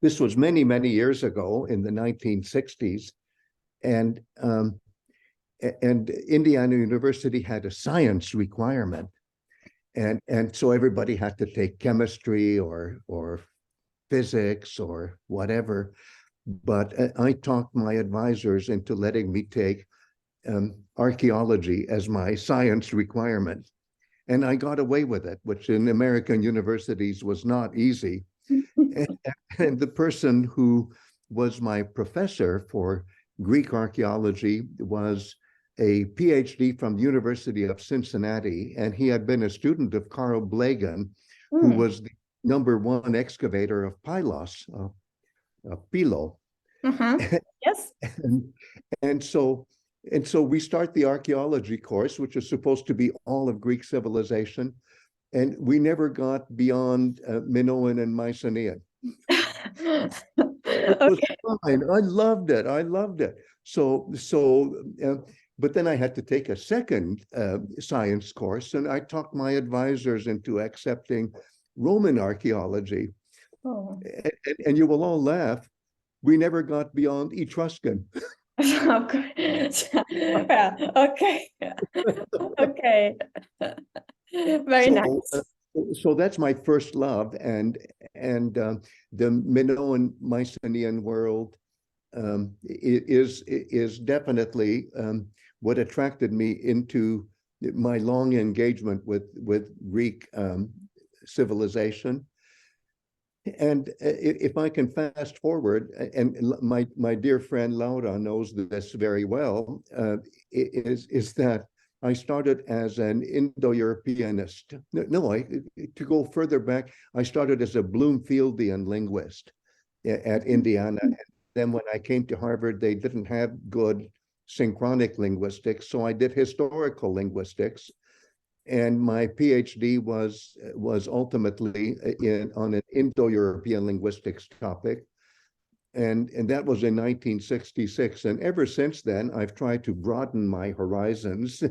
This was many, many years ago in the 1960s. And Indiana University had a science requirement. And so everybody had to take chemistry or physics or whatever. But I talked my advisors into letting me take archaeology as my science requirement. And I got away with it, which in American universities was not easy. And the person who was my professor for Greek archaeology was a PhD from the University of Cincinnati, and he had been a student of Carl Blegen, who was the #1 excavator of Pylos, Pilo. Yes. And so we start the archaeology course, which is supposed to be all of Greek civilization, and we never got beyond Minoan and Mycenaean. It was fine. I loved it. But then I had to take a second science course, and I talked my advisors into accepting Roman archaeology. Oh. And you will all laugh. We never got beyond Etruscan. Okay. Yeah, okay. Okay. Very nice. So that's my first love, and the Minoan Mycenaean world is definitely what attracted me into my long engagement with Greek civilization. And if I can fast forward, and my dear friend Laura knows this very well, is that I started as an Indo-Europeanist. To go further back, I started as a Bloomfieldian linguist at Indiana. And then when I came to Harvard, they didn't have good synchronic linguistics, so I did historical linguistics. And my PhD was ultimately on an Indo-European linguistics topic. And that was in 1966. And ever since then, I've tried to broaden my horizons.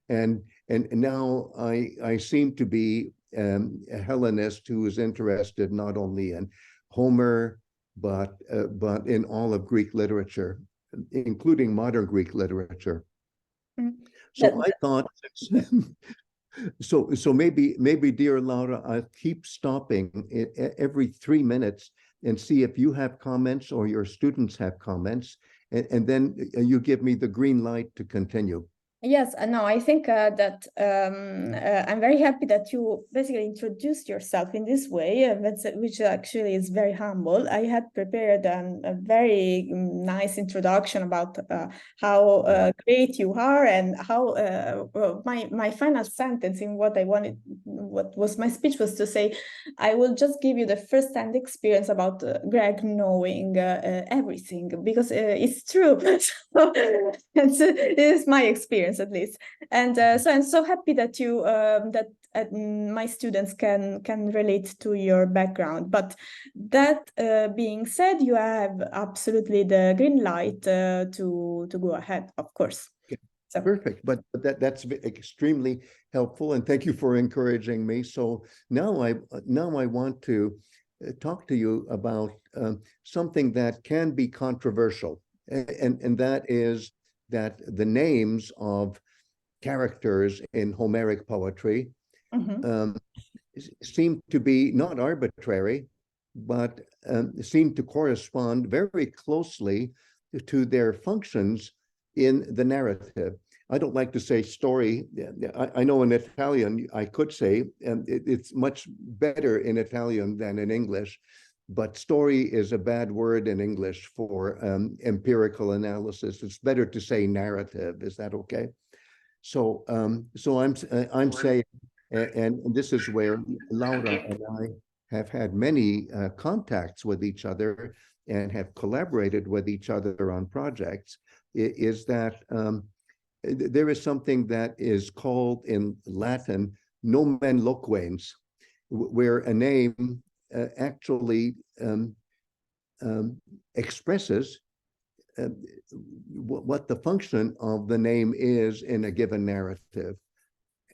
and now I seem to be a Hellenist who is interested not only in Homer, but in all of Greek literature, including modern Greek literature. So I thought, so maybe, dear Laura, I'll keep stopping every 3 minutes and see if you have comments or your students have comments, and then you give me the green light to continue. Yes, no, I think that I'm very happy that you basically introduced yourself in this way, which actually is very humble. I had prepared a very nice introduction about how great you are, and how my final sentence in what was my speech was to say, I will just give you the first-hand experience about Greg knowing everything, because it's true. So, it is my experience, at least. And so I'm so happy that you my students can relate to your background. But that being said, you have absolutely the green light to go ahead, of course. Okay. So. Perfect, but that's extremely helpful, and thank you for encouraging me. So now I want to talk to you about something that can be controversial, and that is that the names of characters in Homeric poetry seem to be not arbitrary, but seem to correspond very closely to their functions in the narrative. I don't like to say story. I know in Italian I could say, and it's much better in Italian than in English, but story is a bad word in English for empirical analysis. It's better to say narrative. Is that okay? So I'm saying, and this is where Laura and I have had many contacts with each other and have collaborated with each other on projects, is that there is something that is called in Latin nomen loquens, where a name actually expresses what the function of the name is in a given narrative.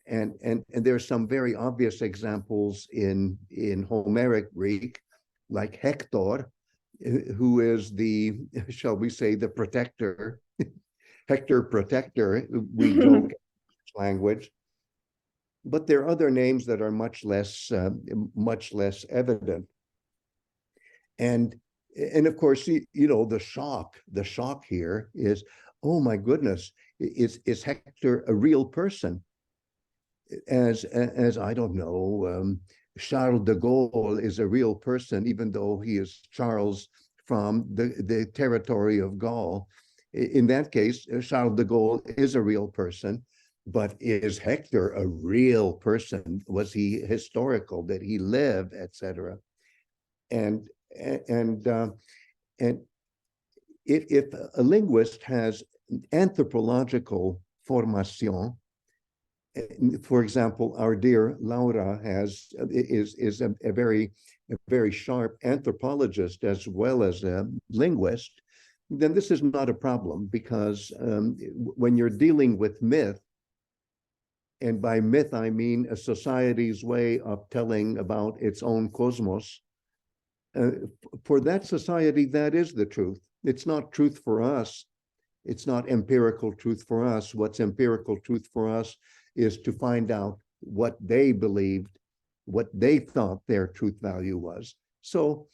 And there's some very obvious examples in Homeric Greek, like Hector, who is the, shall we say, the protector, Hector protector, we joke language. But there are other names that are much less evident. And of course, you know, the shock here is, oh my goodness, is Hector a real person? As I don't know, Charles de Gaulle is a real person, even though he is Charles from the territory of Gaul. In that case, Charles de Gaulle is a real person, but is Hector a real person? Was he historical? Did he live, etc.? And if a linguist has anthropological formation, for example, our dear Laura is a very sharp anthropologist as well as a linguist, then this is not a problem, because when you're dealing with myth, and by myth I mean a society's way of telling about its own cosmos, for that society, that is the truth. It's not truth for us. It's not empirical truth for us. What's empirical truth for us is to find out what they believed, what they thought their truth value was. So,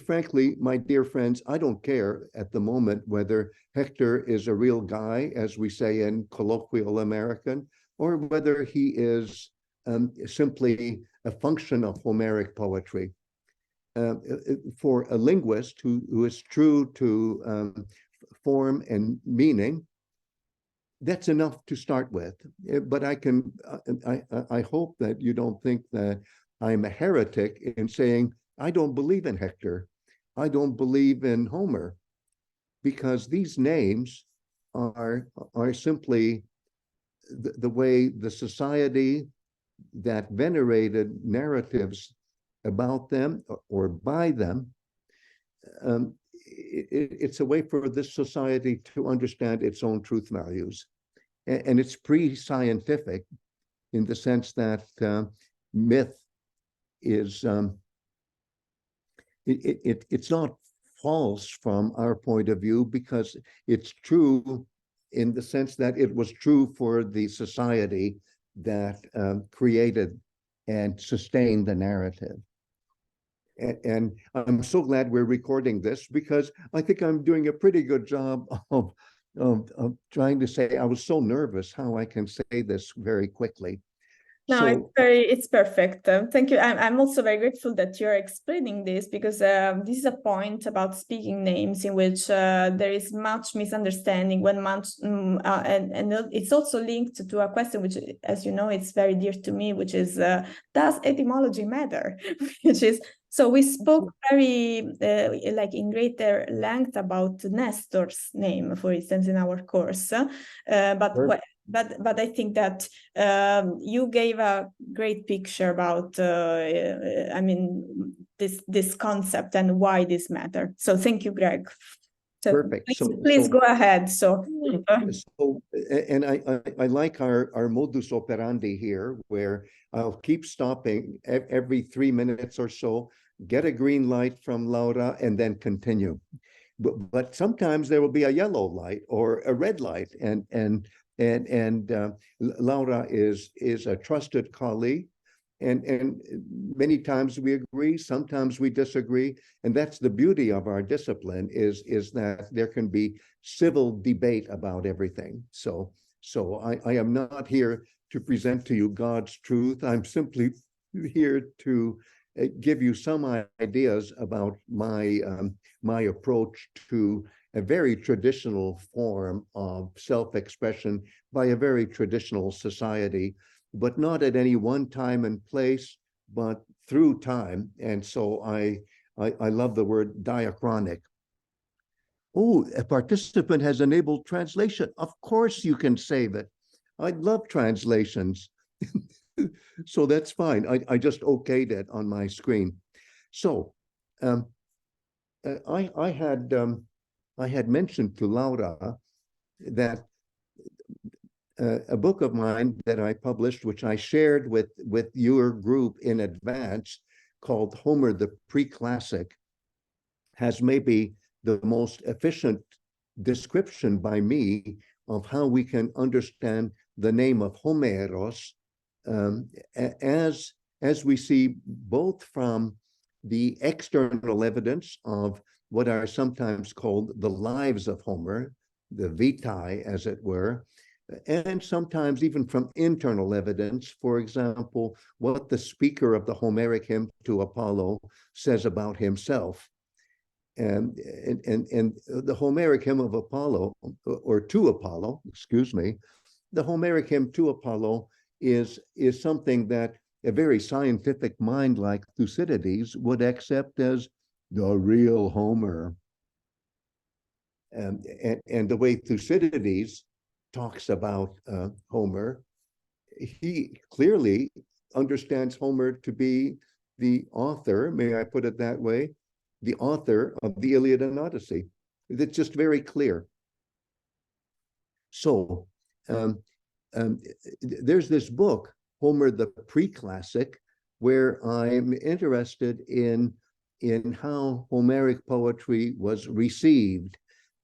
frankly, my dear friends, I don't care at the moment whether Hector is a real guy, as we say in colloquial American, or whether he is simply a function of Homeric poetry. For a linguist who is true to form and meaning, that's enough to start with. But I hope that you don't think that I'm a heretic in saying I don't believe in Hector, I don't believe in Homer, because these names are simply the way the society that venerated narratives about them or by them, it's a way for this society to understand its own truth values. And it's pre-scientific in the sense that myth is, it's not false from our point of view, because it's true in the sense that it was true for the society that created and sustained the narrative. And I'm so glad we're recording this, because I think I'm doing a pretty good job of trying to say, I was so nervous how I can say this very quickly. No, So, it's perfect. Thank you. I'm also very grateful that you're explaining this, because this is a point about speaking names in which there is much misunderstanding and it's also linked to a question which, as you know, it's very dear to me, which is does etymology matter? Which is, so we spoke very like in greater length about Nestor's name, for instance, in our course, but I think that you gave a great picture about, I mean, this concept and why this matter. So thank you, Greg. So perfect. Please go ahead. And I like our modus operandi here, where I'll keep stopping every 3 minutes or so, get a green light from Laura, and then continue. But sometimes there will be a yellow light or a red light, and Laura is a trusted colleague, and many times we agree, sometimes we disagree, and that's the beauty of our discipline, is that there can be civil debate about everything. So I am not here to present to you God's truth. I'm simply here to give you some ideas about my approach to a very traditional form of self-expression by a very traditional society, but not at any one time and place, but through time. And so I love the word diachronic. Oh, a participant has enabled translation. Of course you can save it. I love translations. So that's fine. I just okayed it on my screen. So I had mentioned to Laura that a book of mine that I published, which I shared with your group in advance, called Homer the Pre-Classic has maybe the most efficient description by me of how we can understand the name of Homeros as we see both from the external evidence of what are sometimes called the lives of Homer, the vitae, as it were, and sometimes even from internal evidence, for example, what the speaker of the Homeric hymn to Apollo says about himself. And the Homeric hymn of Apollo, or to Apollo, excuse me, the Homeric hymn to Apollo is something that a very scientific mind like Thucydides would accept as the real Homer. And the way Thucydides talks about Homer, he clearly understands Homer to be the author, may I put it that way, the author of the Iliad and Odyssey. It's just very clear. So there's this book, Homer the Pre-Classic, where I'm interested in how Homeric poetry was received.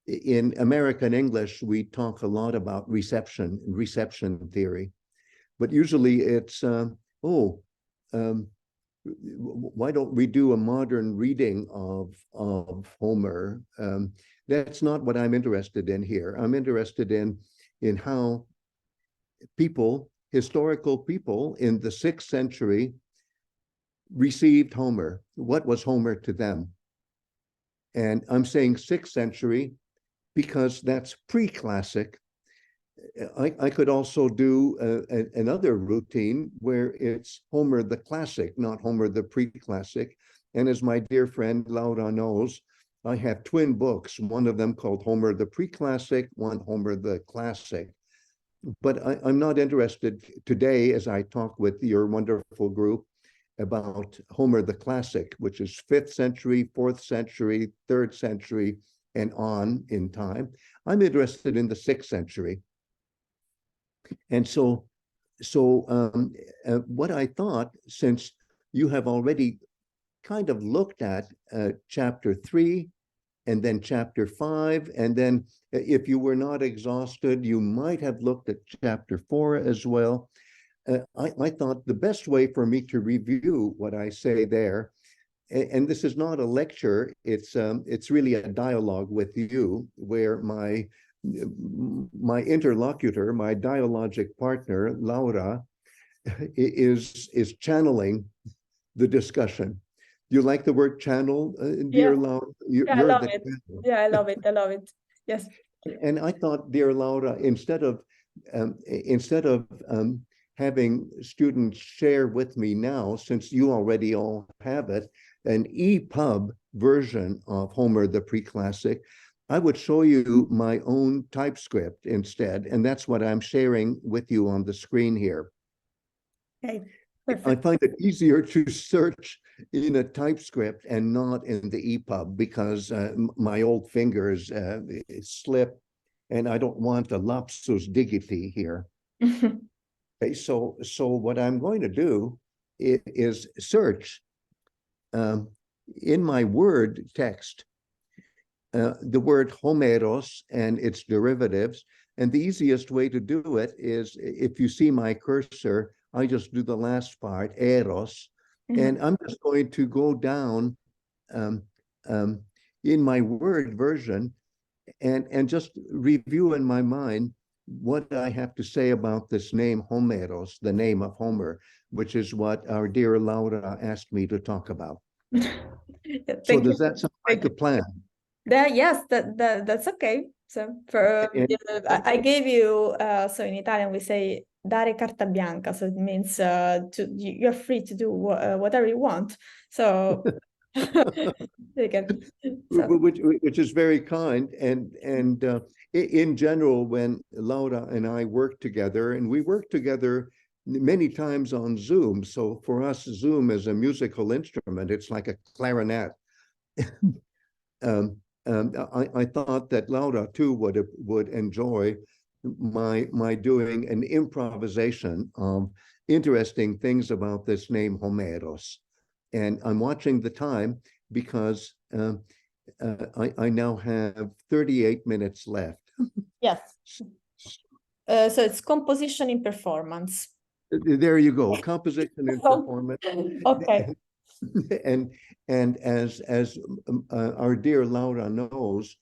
In American English, we talk a lot about reception theory, but usually it's, why don't we do a modern reading of Homer? That's not what I'm interested in here. I'm interested in how people, historical people in the 6th century received Homer. What was Homer to them? And I'm saying 6th century because that's pre-classic. I could also do another routine where it's Homer the Classic, not Homer the Pre-Classic. And as my dear friend Laura knows, I have twin books, one of them called Homer the Pre-Classic, one Homer the Classic. But I'm not interested today, as I talk with your wonderful group, about Homer the Classic, which is 5th century, 4th century, 3rd century, and on in time. I'm interested in the 6th century. And so what I thought, since you have already kind of looked at chapter 3 and then chapter 5, and then if you were not exhausted, you might have looked at chapter 4 as well. I thought the best way for me to review what I say there, and this is not a lecture, it's really a dialogue with you, where my interlocutor, my dialogic partner, Laura, is channeling the discussion. You like the word channel, dear Laura? I love it. Yeah, I love it. I love it. Yes. And I thought, dear Laura, instead of having students share with me now, since you already all have it, an EPUB version of Homer the Pre-Classic, I would show you my own TypeScript instead, and that's what I'm sharing with you on the screen here. Okay, perfect. I find it easier to search in a TypeScript and not in the EPUB because my old fingers slip, and I don't want a lapsus digiti here. Okay, so what I'm going to do is search in my Word text the word Homeros and its derivatives. And the easiest way to do it is, if you see my cursor, I just do the last part, eros, and I'm just going to go down in my Word version and just review in my mind what I have to say about this name Homeros, the name of Homer, which is what our dear Laura asked me to talk about. So does that sound like a plan? Yes, that's okay. So I gave you, so in Italian we say dare carta bianca, so it means you're free to do whatever you want. So which is very kind, and in general, when Laura and I work together, and we work together many times on Zoom, so for us Zoom is a musical instrument, it's like a clarinet. I thought that Laura too would enjoy my doing an improvisation of interesting things about this name Homeros. And I'm watching the time because I now have 38 minutes left. Yes. So it's composition in performance. There you go, composition and performance. Okay. And as our dear Laura knows,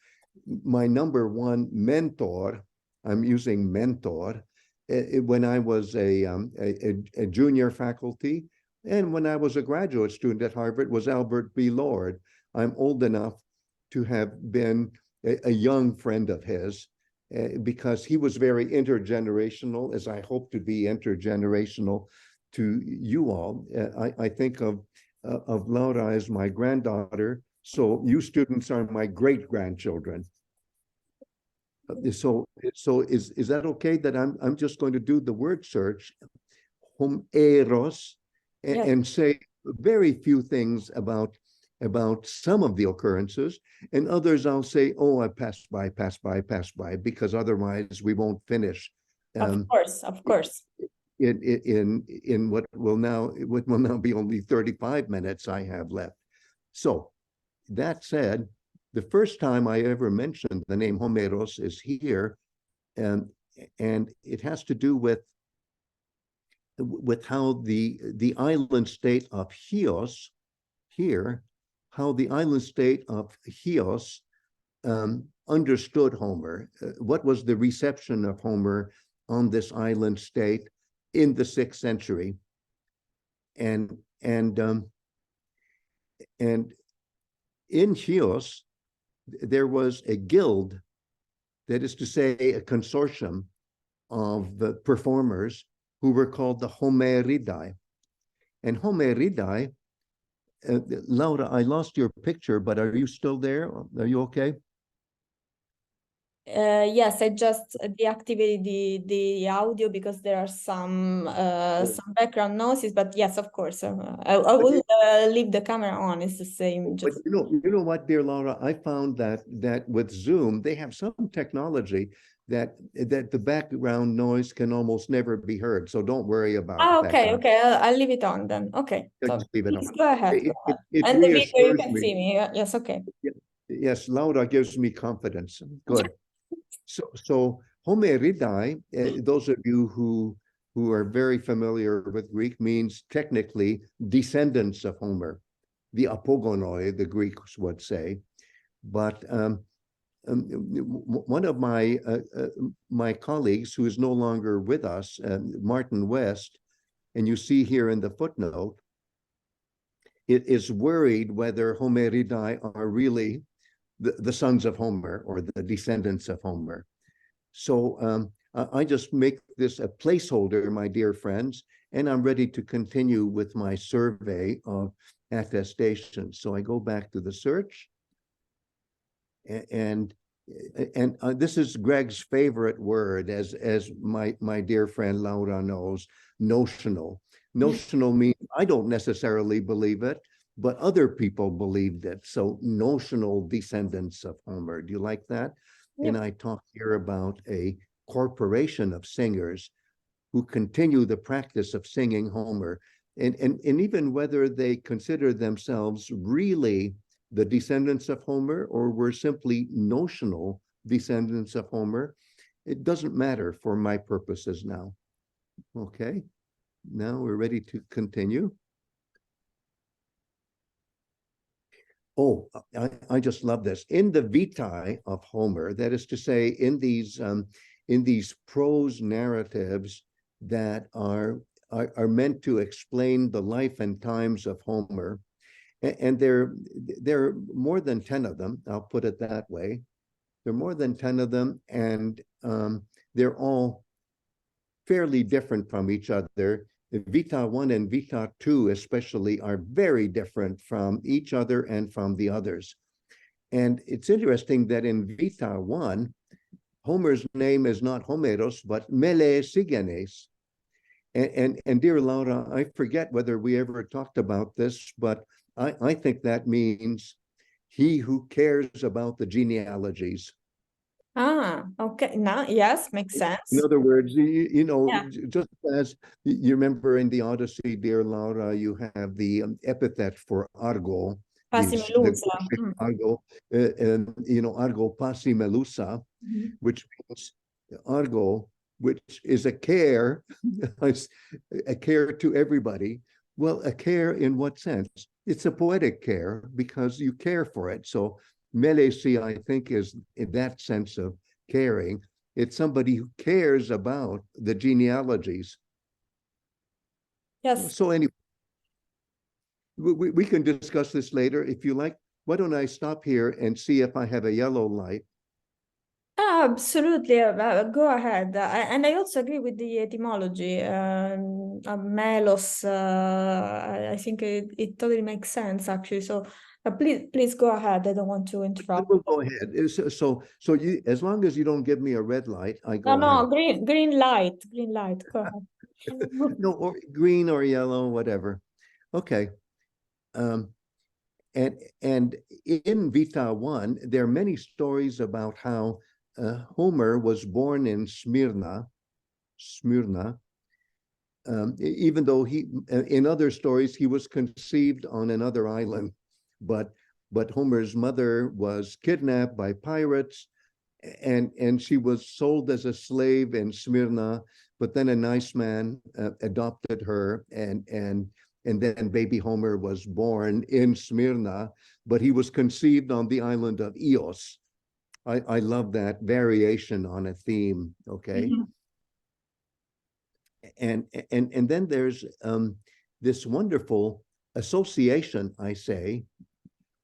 my number one mentor, I'm using mentor, when I was a junior faculty, and when I was a graduate student at Harvard, was Albert B. Lord. I'm old enough to have been a young friend of his, because he was very intergenerational, as I hope to be intergenerational to you all. I think of Laura as my granddaughter, so you students are my great-grandchildren. So is that okay that I'm just going to do the word search, homeros, and say very few things about some of the occurrences, and others I'll say, oh, I passed by, because otherwise we won't finish. Of course. In what will now be only 35 minutes I have left. So that said, the first time I ever mentioned the name Homeros is here, and it has to do with how the island state of Chios here, how the island state of Chios understood Homer. What was the reception of Homer on this island state in the 6th century? And in Chios, there was a guild, that is to say, a consortium of the performers who were called the Homeridai. And Homeridai, Laura, I lost your picture, but are you still there? Are you okay? Yes, I just deactivated the audio because there are some background noises, but yes, of course, I will leave the camera on. It's the same. But you know what, dear Laura, I found that with Zoom, they have some technology that the background noise can almost never be heard. So don't worry about okay, I'll leave it on then. Okay, so just leave it on. go ahead. It And the video you reassures can me. see me. Yes, okay. Yes, Laura gives me confidence. Good. So Homeridai, those of you who are very familiar with Greek, means technically descendants of Homer, the apogonoi, the Greeks would say. But one of my colleagues, who is no longer with us, Martin West, and you see here in the footnote, it is worried whether Homeridai are really the sons of Homer or the descendants of Homer. So I just make this a placeholder, my dear friends, and I'm ready to continue with my survey of attestations. So I go back to the search, and this is Greg's favorite word, as my dear friend Laura knows, notional. Notional means I don't necessarily believe it, but other people believed it. So notional descendants of Homer. Do you like that? Yeah. And I talk here about a corporation of singers who continue the practice of singing Homer, and even whether they consider themselves really the descendants of Homer or were simply notional descendants of Homer, it doesn't matter for my purposes now. Okay, now we're ready to continue. Oh, I just love this. In the vitae of Homer, that is to say, in these prose narratives that are meant to explain the life and times of Homer, and there are more than 10 of them. I'll put it that way. There are more than 10 of them, and they're all fairly different from each other. Vita 1 and Vita 2 especially are very different from each other and from the others. And it's interesting that in Vita 1, Homer's name is not Homeros, but Melesigenes. And dear Laura, I forget whether we ever talked about this, but I think that means he who cares about the genealogies. Ah, okay. Now, yes, makes In sense. other words, Yeah. just as you remember in the Odyssey, dear Laura, you have the epithet for Argo, the Passimelusa. Greek Argo, Argo Passimelusa, Mhm. which means Argo, which is a care, a care to everybody. Well, a care in what sense? It's a poetic care because you care for it. So Melesi, I think, is in that sense of caring. It's somebody who cares about the genealogies. Yes. So anyway, we can discuss this later if you like. Why don't I stop here and see if I have a yellow light? Absolutely. Go ahead. And I also agree with the etymology. Melos, I think it totally makes sense, actually. So please go ahead. I don't want to interrupt. We'll go ahead. So you, as long as you don't give me a red light, I No, go no, ahead. green light, green light. Go ahead. No, or green or yellow, whatever. Okay. Um, and in Vita 1, there are many stories about how Homer was born in Smyrna, even though in other stories, he was conceived on another island. But Homer's mother was kidnapped by pirates, and she was sold as a slave in Smyrna. But then a nice man adopted her, and then baby Homer was born in Smyrna, but he was conceived on the island of Ios. I love that variation on a theme. Okay. Mhm. And then there's this wonderful association, I say,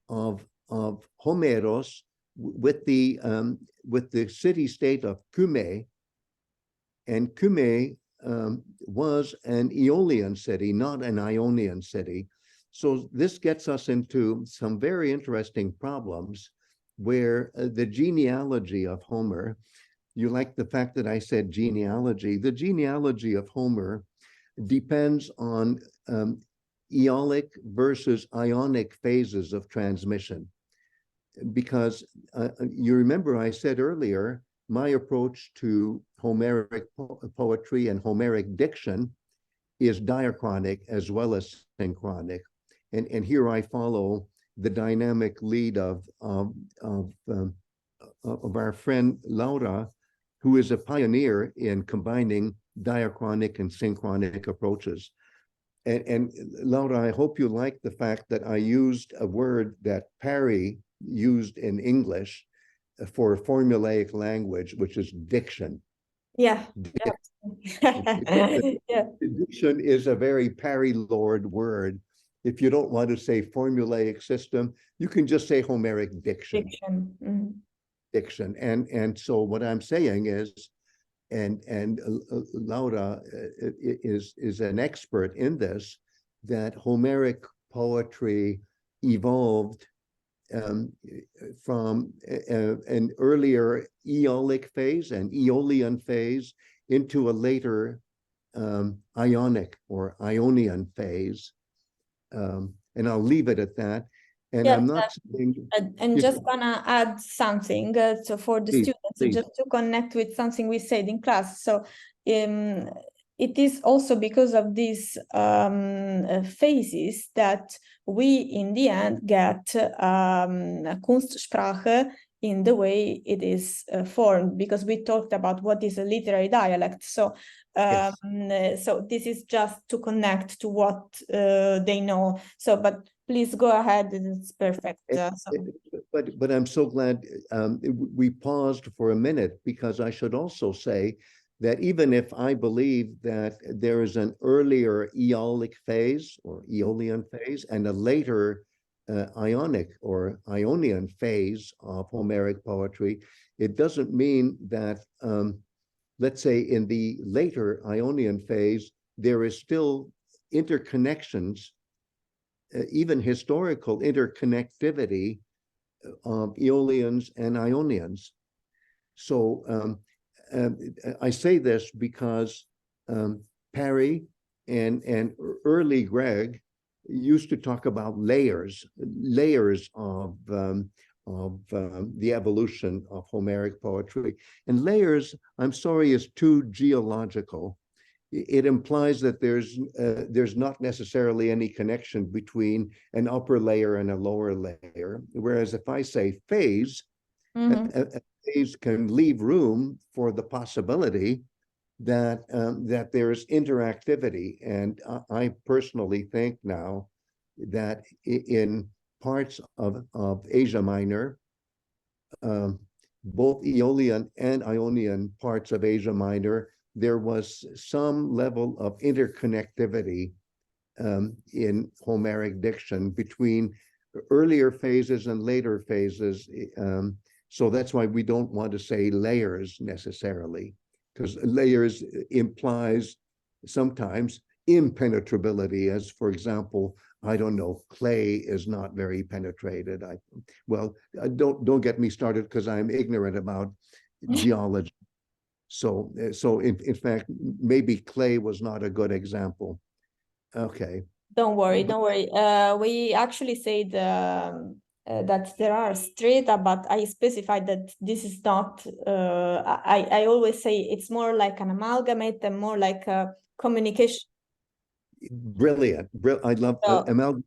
of Homeros with the city state of Cumae, and Cumae was an Aeolian city, not an Ionian city. So this gets us into some very interesting problems where the genealogy of Homer, you like the fact that I said genealogy, the genealogy of Homer depends on Aeolic versus Ionic phases of transmission. Because you remember I said earlier, my approach to Homeric poetry and Homeric diction is diachronic as well as synchronic. And here I follow the dynamic lead of our friend Laura, who is a pioneer in combining diachronic and synchronic approaches. And Laura, I hope you like the fact that I used a word that Parry used in English for formulaic language, which is diction. Yeah. Diction, Yeah. diction is a very Parry Lord word. If you don't want to say formulaic system, you can just say Homeric diction. Fiction. Mhm. Diction. And so what I'm saying is, and Laura is an expert in this, that Homeric poetry evolved from an earlier Aeolic phase, an Aeolian phase, into a later Ionic or Ionian phase. And I'll leave it at that. And Yes, I'm not saying, and you just know, gonna add something so for the please, students, please. just to connect with something we said in class. So it is also because of these phases that we in the end get Kunstsprache in the way it is formed, because we talked about what is a literary dialect. So Yes. so this is just to connect to what they know. So, but please go ahead. It's perfect. But I'm so glad we paused for a minute, because I should also say that even if I believe that there is an earlier Aeolic phase or Aeolian phase and a later Ionic or Ionian phase of Homeric poetry, it doesn't mean that, let's say, in the later Ionian phase, there is still interconnections, even historical interconnectivity of Aeolians and Ionians. So I say this because Parry and early Greg used to talk about layers the evolution of Homeric poetry. And layers, I'm sorry, is too geological. It implies that there's not necessarily any connection between an upper layer and a lower layer. Whereas if I say phase, a phase can leave room for the possibility that that there's interactivity. And I personally think now that in parts of Asia Minor, both Aeolian and Ionian parts of Asia Minor, there was some level of interconnectivity in Homeric diction between earlier phases and later phases. So that's why we don't want to say layers necessarily, because layers implies sometimes impenetrability, as for example, I don't know, clay is not very penetrated. Don't get me started because I'm ignorant about geology. So in fact, maybe clay was not a good example. Okay. Don't worry, don't worry. We actually said that there are strata, but I specified that this is not. I always say it's more like an amalgamate and more like a communication. Brilliant. I love amalgamate.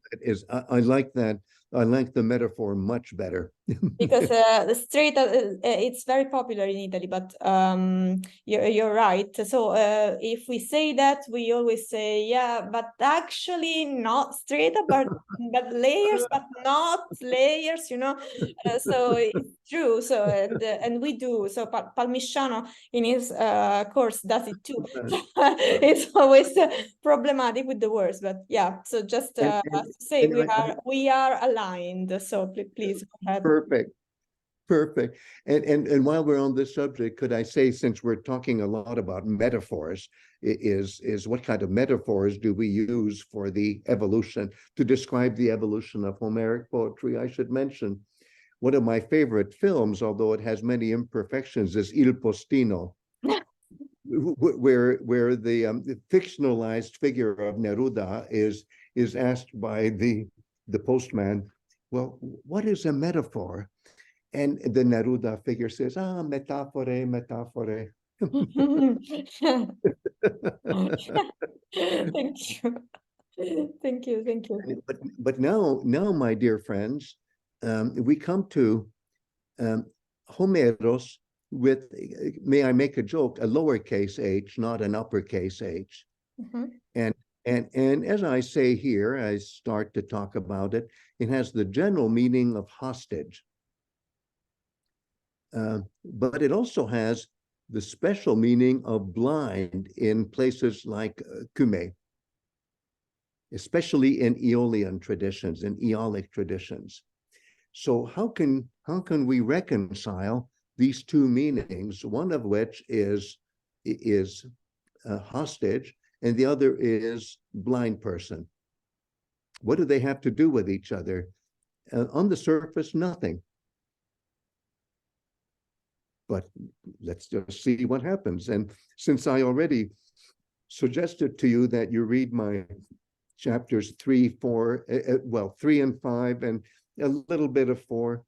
I like that. I like the metaphor much better. Because the strata, it's very popular in Italy, but you're right. So if we say that, we always say, yeah, but actually not strata, but layers, but not layers, you know. So it's true. So and we do. So Palmisciano in his course does it too. It's always problematic with the words, but yeah. So just to say we are aligned. So please go ahead. Perfect. And while we're on this subject, could I say, since we're talking a lot about metaphors, is what kind of metaphors do we use for the evolution, to describe the evolution of Homeric poetry? I should mention one of my favorite films, although it has many imperfections, is Il Postino, where the fictionalized figure of Neruda is asked by the postman, well, what is a metaphor? And the Neruda figure says, metaphore, metaphore. Thank you. Thank you. But now, my dear friends, we come to Homeros with, may I make a joke, a lowercase h, not an uppercase h. And as I say here, I start to talk about it, it has the general meaning of hostage. But it also has the special meaning of blind in places like Cumae, especially in Aeolian traditions, in Aeolic traditions. So how can we reconcile these two meanings, one of which is hostage and the other is blind person? What do they have to do with each other? On the surface, nothing. But let's just see what happens. And since I already suggested to you that you read my chapters 3, 4, 3 and 5, and a little bit of 4,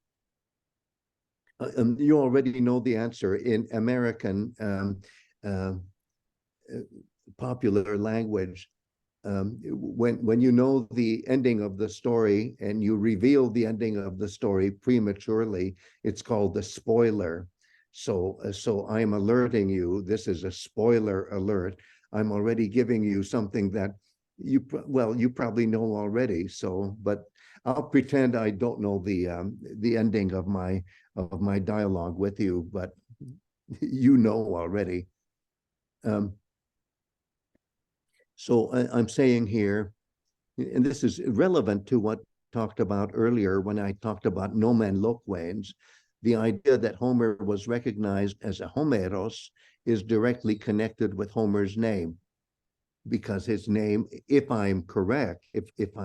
you already know the answer. In American popular language, when you know the ending of the story and you reveal the ending of the story prematurely, it's called the spoiler. So I'm alerting you, this is a spoiler alert. I'm already giving you something that you probably know already. So, but I'll pretend I don't know the ending of my dialogue with you, but you know already. So I'm saying here, and this is relevant to what talked about earlier when I talked about nomen loquens, the idea that Homer was recognized as a Homeros is directly connected with Homer's name, because his name, if I'm correct, if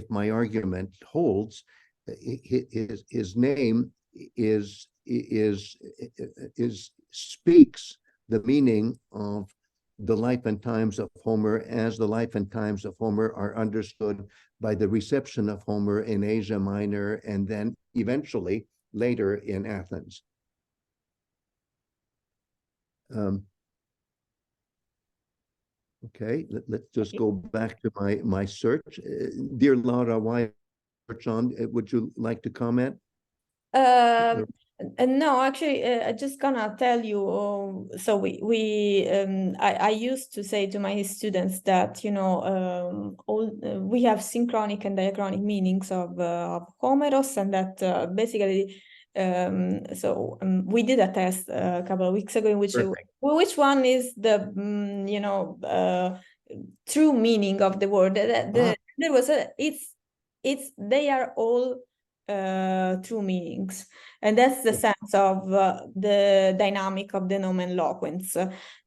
my argument holds, his name is speaks the meaning of the life and times of Homer as the life and times of Homer are understood by the reception of Homer in Asia Minor and then eventually later in Athens. Okay, let's just go back to my search. Dear Laura, why search on? Would you like to comment? No, actually, I just gonna tell you. So I used to say to my students that we have synchronic and diachronic meanings of Homeros, and that basically. We did a test a couple of weeks ago in which which one is the true meaning of the word. There was they are all true meanings. And that's the sense of the dynamic of the nomen loquens,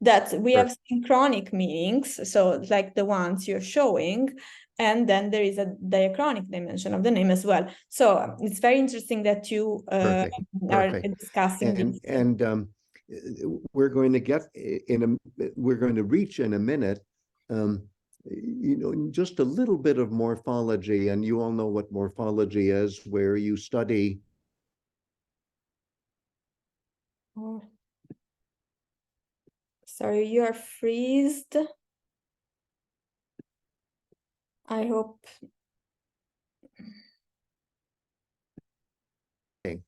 that we have synchronic meanings, so like the ones you're showing, and then there is a diachronic dimension of the name as well. So it's very interesting that you are discussing this. And we're going to get we're going to reach in a minute just a little bit of morphology, and you all know what morphology is, where you study. Oh. Sorry, you are freezed. I hope. Okay.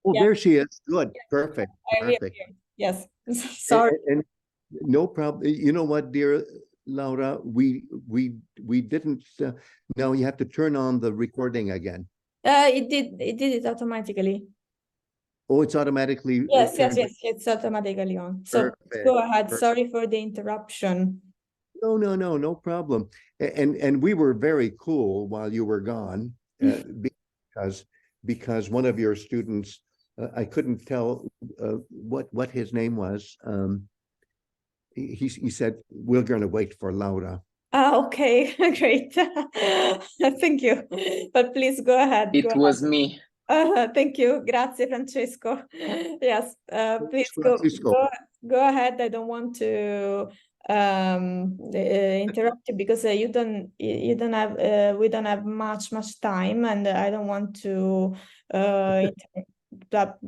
Oh, there she is. Good. Perfect. Perfect. Yes. Sorry. And no problem. You know what, dear Laura, we didn't. Now you have to turn on the recording again. It did it automatically. Oh, it's automatically. Yes, it's automatically on. So go ahead. Perfect. Sorry for the interruption. No problem. And we were very cool while you were gone, because one of your students, I couldn't tell what his name was. He said, we're going to wait for Laura. Okay, great. Thank you. But please go ahead. It was me. Thank you. Grazie, Francesco. Yes, please go ahead. I don't want to interrupt you because you don't have we don't have much time, and I don't want to but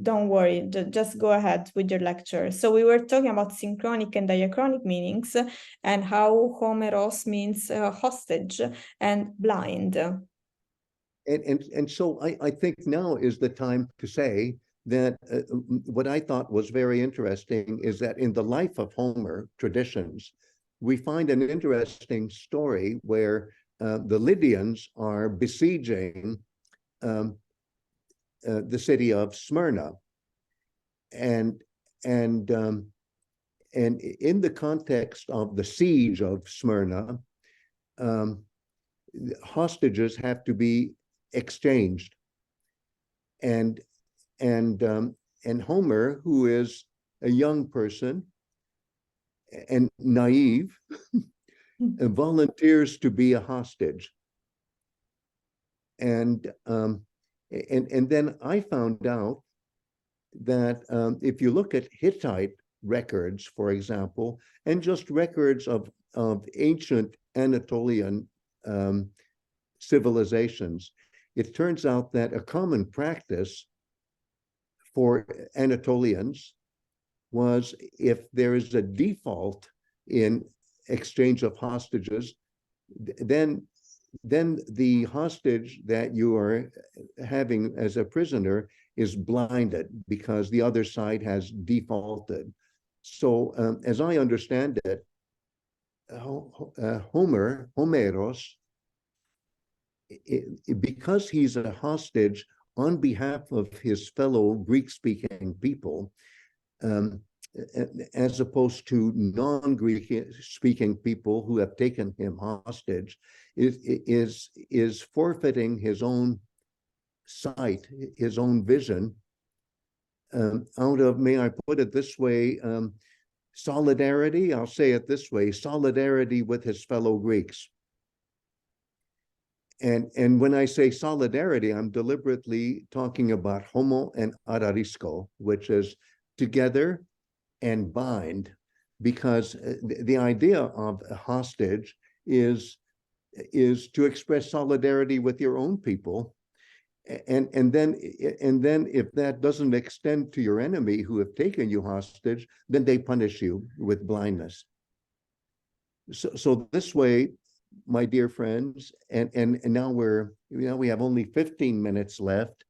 don't worry, just go ahead with your lecture. So we were talking about synchronic and diachronic meanings and how Homeros means hostage and blind. And so I think now is the time to say that what I thought was very interesting is that in the life of Homer traditions, we find an interesting story where the Lydians are besieging the city of Smyrna, and in the context of the siege of Smyrna, hostages have to be exchanged, and Homer, who is a young person and naive, volunteers to be a hostage, and then I found out that if you look at Hittite records, for example, and just records of ancient Anatolian civilizations, it turns out that a common practice for Anatolians was, if there is a default in exchange of hostages, then the hostage that you are having as a prisoner is blinded because the other side has defaulted. So as I understand it, Homeros, because he's a hostage on behalf of his fellow Greek-speaking people, as opposed to non-Greek speaking people who have taken him hostage, is forfeiting his own sight, his own vision, out of, may I put it this way, solidarity. I'll say it this way: solidarity with his fellow Greeks. And when I say solidarity, I'm deliberately talking about homo and ararisco, which is together and bind, because the idea of a hostage is to express solidarity with your own people. And then if that doesn't extend to your enemy who have taken you hostage, then they punish you with blindness. So this way, my dear friends, and now we have only 15 minutes left.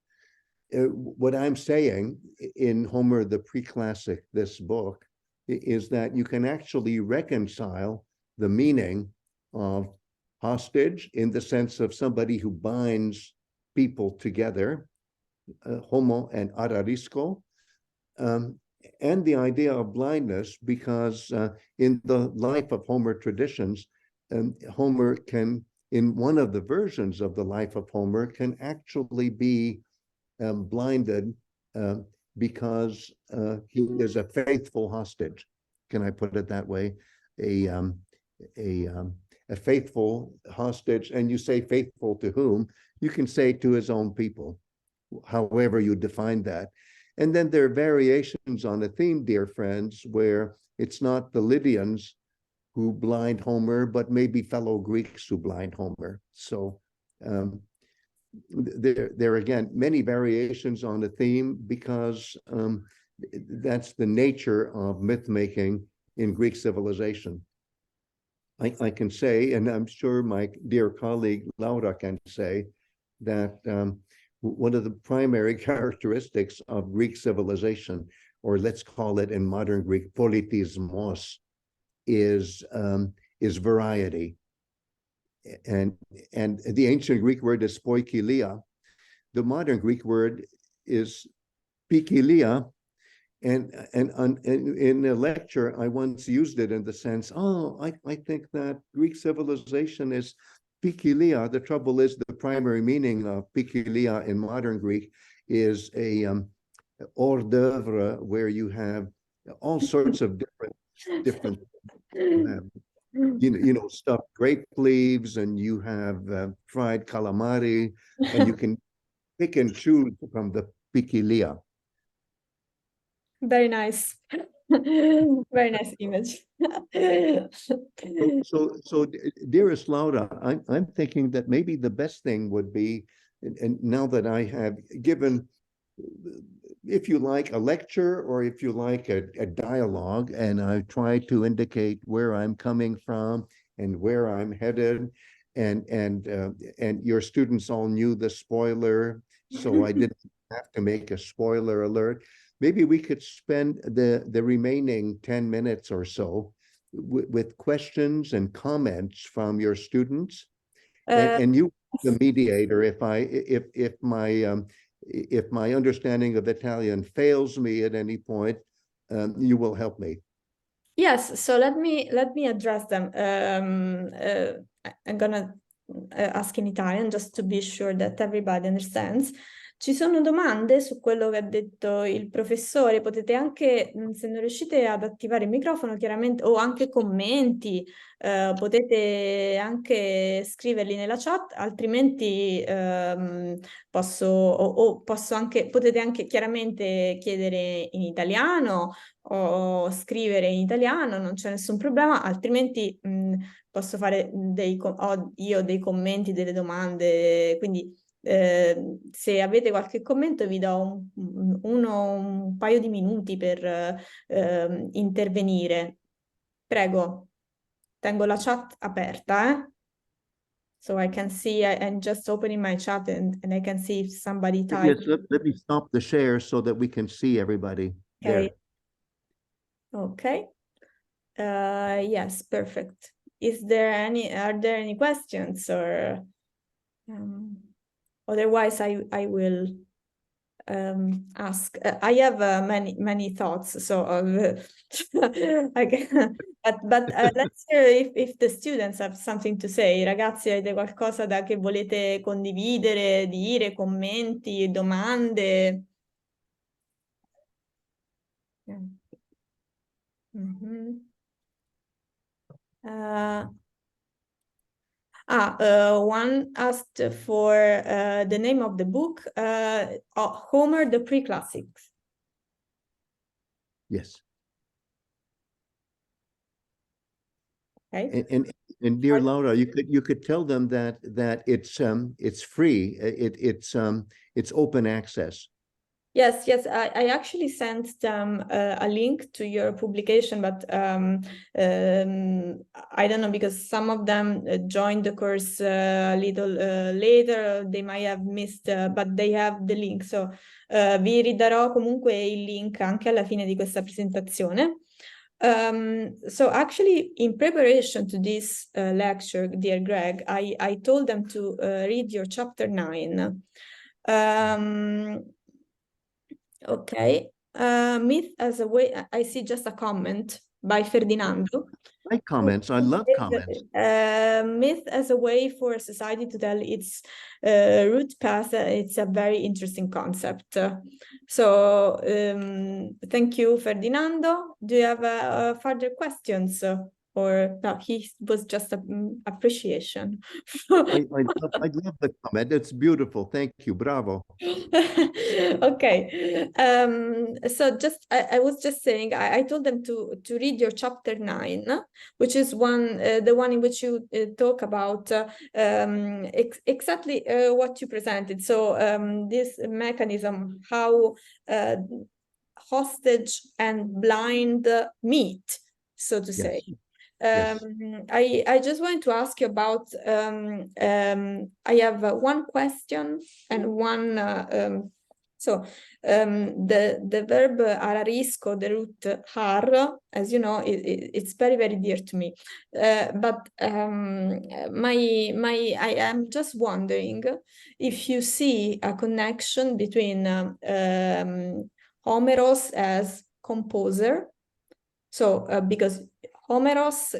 What I'm saying in Homer the Pre-Classic, this book, is that you can actually reconcile the meaning of hostage in the sense of somebody who binds people together, homo and ararisco, and the idea of blindness, because in the life of Homer traditions, Homer can, in one of the versions of the life of Homer, can actually be blinded because he is a faithful hostage. Can I put it that way? A faithful hostage, and you say faithful to whom? You can say to his own people, however you define that. And then there are variations on a theme, dear friends, where it's not the Lydians who blind Homer, but maybe fellow Greeks who blind Homer. So there are again many variations on the theme, because that's the nature of myth making in Greek civilization. I can say, and I'm sure my dear colleague Laura can say, that one of the primary characteristics of Greek civilization, or let's call it in modern Greek politismos, is variety. And the ancient Greek word is poikilia. The modern Greek word is pikilia. And in a lecture, I once used it in the sense, I think that Greek civilization is pikilia. The trouble is, the primary meaning of pikilia in modern Greek is a hors d'oeuvre, where you have all sorts of different you know, stuffed grape leaves, and you have fried calamari, and you can pick and choose from the pikilia. Very nice. Very nice image. So, dearest Laura, I'm thinking that maybe the best thing would be, and now that I have given, if you like, a lecture, or if you like a dialogue, and I try to indicate where I'm coming from and where I'm headed, and your students all knew the spoiler, so I didn't have to make a spoiler alert. Maybe we could spend the remaining 10 minutes or so with questions and comments from your students, and you, the mediator, if my understanding of Italian fails me at any point, you will help me. Yes, so let me address them. I'm gonna ask in Italian just to be sure that everybody understands. Ci sono domande su quello che ha detto il professore? Potete anche, se non riuscite ad attivare il microfono, chiaramente, o anche commenti, potete anche scriverli nella chat, altrimenti potete anche chiaramente chiedere in italiano o scrivere in italiano, non c'è nessun problema, altrimenti posso fare io dei commenti, delle domande, quindi se avete qualche commento vi do un paio di minuti per intervenire. Prego, tengo la chat aperta, eh? So I can see, I'm just opening my chat and I can see if somebody typed. Yes, let me stop the share so that we can see everybody. Okay. There. Okay. Yes, perfect. Are there any questions, or otherwise I will ask. I have many thoughts, so I can, but let's hear if the students have something to say. Ragazzi, avete qualcosa che volete condividere, dire, commenti, domande? Yeah. Mm-hmm. One asked for the name of the book, Homer the Pre-Classics. Yes. Okay. And dear Laura, you could tell them that it's free. It's open access. Yes, I actually sent them a link to your publication, but I don't know, because some of them joined the course a little later, they might have missed, but they have the link. So vi ridarò comunque il link anche alla fine di questa presentazione. So actually, in preparation to this lecture, dear Greg, I told them to read your chapter 9. Okay. Myth as a way, I see just a comment by Ferdinando. I comments. I love comments. Myth as a way for society to tell its root path. It's a very interesting concept. So thank you, Ferdinando. Do you have further questions? Or no, he was just an appreciation. I love the comment. It's beautiful. Thank you. Bravo. Okay. So just I was just saying, I told them to read your chapter 9, which is the one in which you talk about exactly what you presented. So this mechanism, how hostage and blind meet, so to say. Yes. I just want to ask you about, I have one question and one, the verb ararisco, the root har, as you know, it's very, very dear to me. But I am just wondering if you see a connection between Homeros as composer. So because Homeros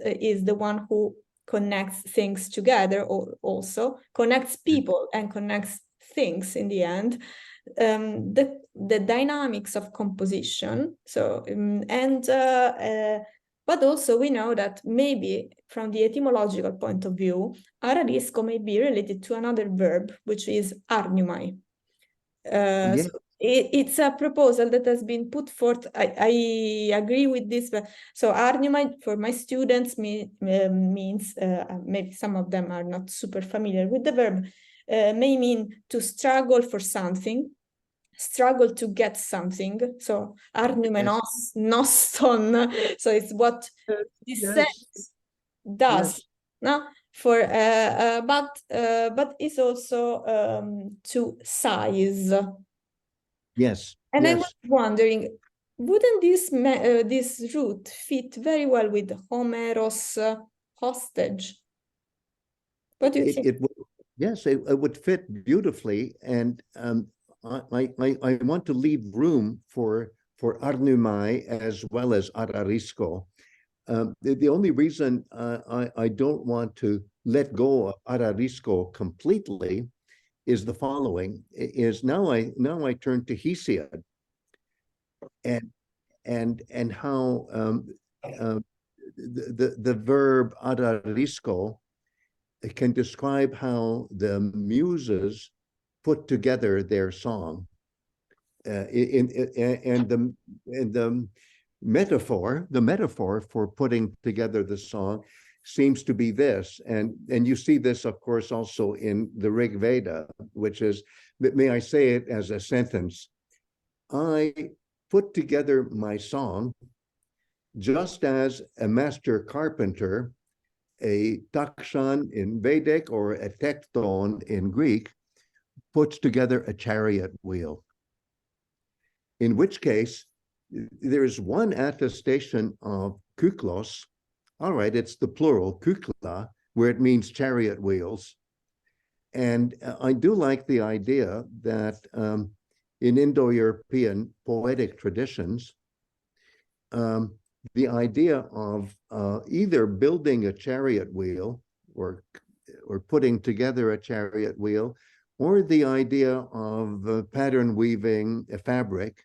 is the one who connects things together, or also connects people and connects things in the end. The dynamics of composition. So but also we know that maybe from the etymological point of view, ararisco may be related to another verb, which is arnumai. Yes. So it's a proposal that has been put forth. I agree with this. But, so arnumai for my students means, maybe some of them are not super familiar with the verb, may mean to struggle for something, struggle to get something. So arnumenos, noston. So it's what this sense does. Yes. No? For but it's also to size. Yes. And I was Yes. wondering, wouldn't this root fit very well with Homeros hostage? What do you think? It would, yes, it would fit beautifully. And I want to leave room for arnumai as well as ararisco. The only reason I don't want to let go of ararisco completely is the following: is now I turn to Hesiod and how the verb ararisco can describe how the muses put together their song. And the metaphor for putting together the song seems to be this, and you see this, of course, also in the Rig Veda, which is, may I say it as a sentence: I put together my song just as a master carpenter, a takshan in Vedic or a tekton in Greek, puts together a chariot wheel. In which case, there is one attestation of kuklos. All right, it's the plural, kukla, where it means chariot wheels. And I do like the idea that in Indo-European poetic traditions, the idea of either building a chariot wheel or putting together a chariot wheel, or the idea of pattern weaving a fabric,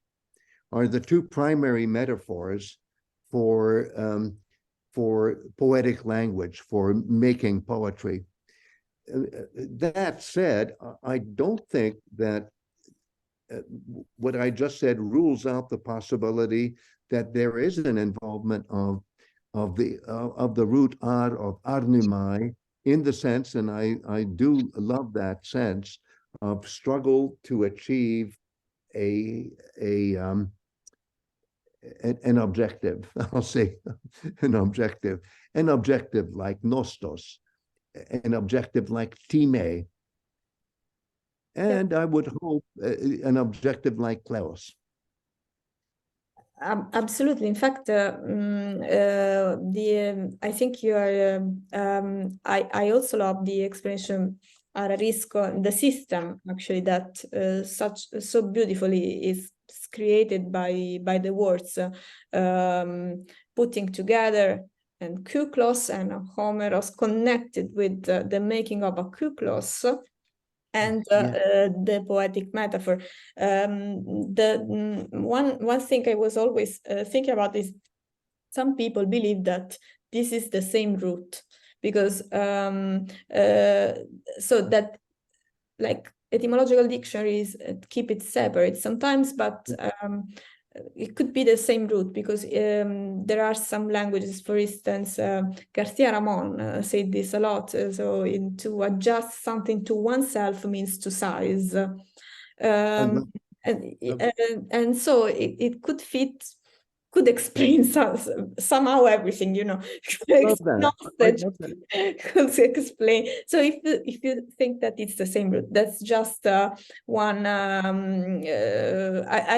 are the two primary metaphors for poetic language, for making poetry. That said, I don't think that what I just said rules out the possibility that there is an involvement of of the root ar of arnumai, in the sense, and I do love that sense of struggle to achieve a an objective. I'll say an objective like nostos, an objective like time, and I would hope an objective like kleos. Absolutely. In fact, I think you are. I also love the explanation Ararisco, the system actually that so beautifully is created by the words, putting together and kuklos and homeros connected with the making of a kuklos. And the poetic metaphor. One thing I was always thinking about is some people believe that this is the same root because so that like etymological dictionaries keep it separate sometimes, but it could be the same root because there are some languages, for instance, Garcia Ramon said this a lot. So to adjust something to oneself means to size. And so it could fit, could explain somehow everything, you know. Love that. I love that. Could explain. So if you think that it's the same root, that's just one. I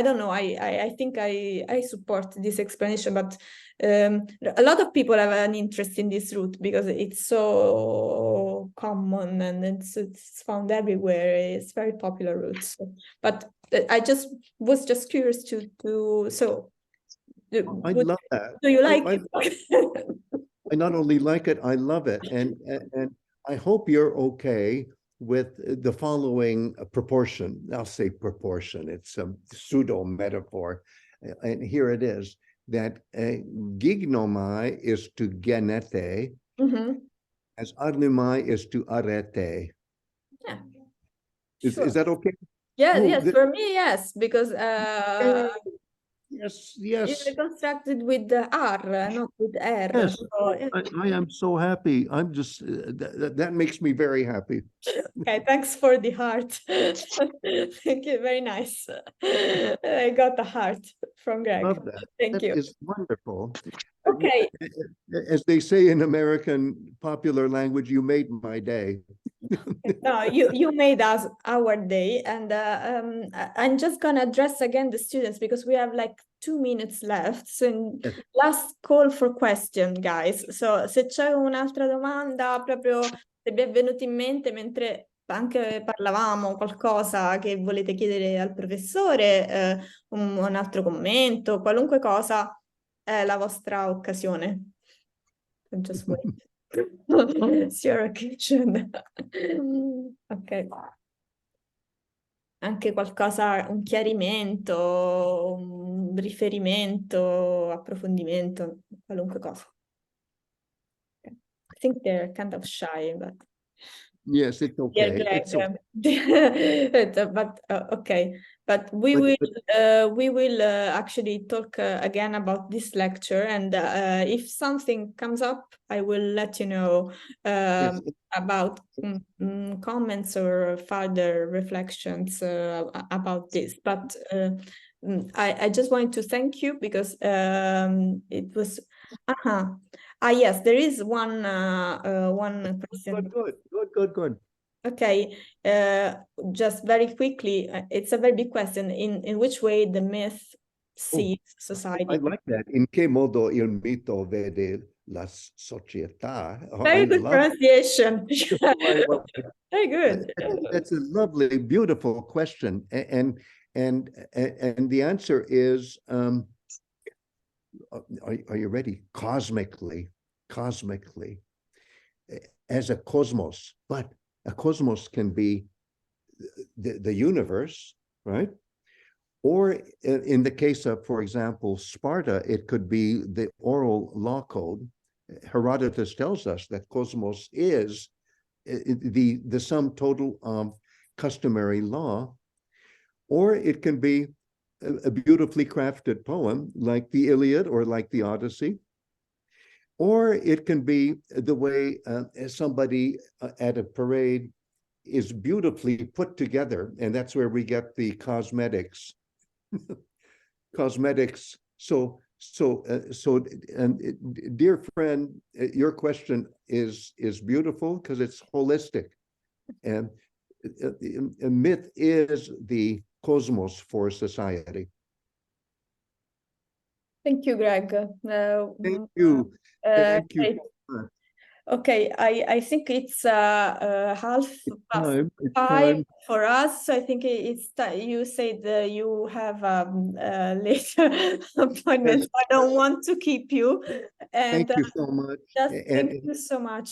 don't know. I think I support this explanation, but a lot of people have an interest in this root because it's so common and it's found everywhere. It's very popular root. So, but I was just curious to so. I love that. Do you like it? I not only like it, I love it, and I hope you're okay with the following proportion. I'll say proportion. It's a pseudo metaphor, and here it is: that gignomai is to genete, as arnumai is to arete. Yeah. Is that okay? Yeah, yes, for me, yes, because yes, it's constructed with the R, not with R. Yes, so, I am so happy. I'm just that makes me very happy. Okay, thanks for the heart. Thank you, very nice. I got the heart from Greg. Love that. Thank you. That is wonderful. Okay. As they say in American popular language, you made my day. No, you made us our day, and I'm just gonna address again the students because we have like 2 minutes left. So last call for question, guys. So se c'è un'altra domanda, proprio se vi è venuto in mente mentre anche parlavamo, qualcosa che volete chiedere al professore, un altro commento, qualunque cosa, è la vostra occasione. Just wait. It's your occasion. Ok. Anche qualcosa, un chiarimento, un riferimento, approfondimento, qualunque cosa. Okay. I think they're kind of shy, but Yes, it's okay. It's okay. But okay. But we will actually talk again about this lecture, and if something comes up, I will let you know yes, about comments or further reflections about this. But I just want to thank you because it was. Yes, there is one question. Good. Okay, just very quickly, it's a very big question. In which way the myth sees society? I like that. In che modo il mito vede la società? Very good pronunciation. Very good. That's a lovely, beautiful question, and the answer is, are you ready? Cosmically, as a cosmos, but a cosmos can be the universe, right? Or in the case of, for example, Sparta, it could be the oral law code. Herodotus tells us that cosmos is the sum total of customary law, or it can be a beautifully crafted poem like the Iliad or like the Odyssey. or it can be the way somebody at a parade is beautifully put together, and that's where we get the cosmetics. Cosmetics. So, dear friend, your question is beautiful because it's holistic, and a myth is the cosmos for society. Thank you, Greg. Thank you. Thank you Great. so much. Okay, I think it's half past It's 5 time. for us. So I think it's time. You said you have later appointments. I don't want to keep you. And Thank you so much. just thank And you so much.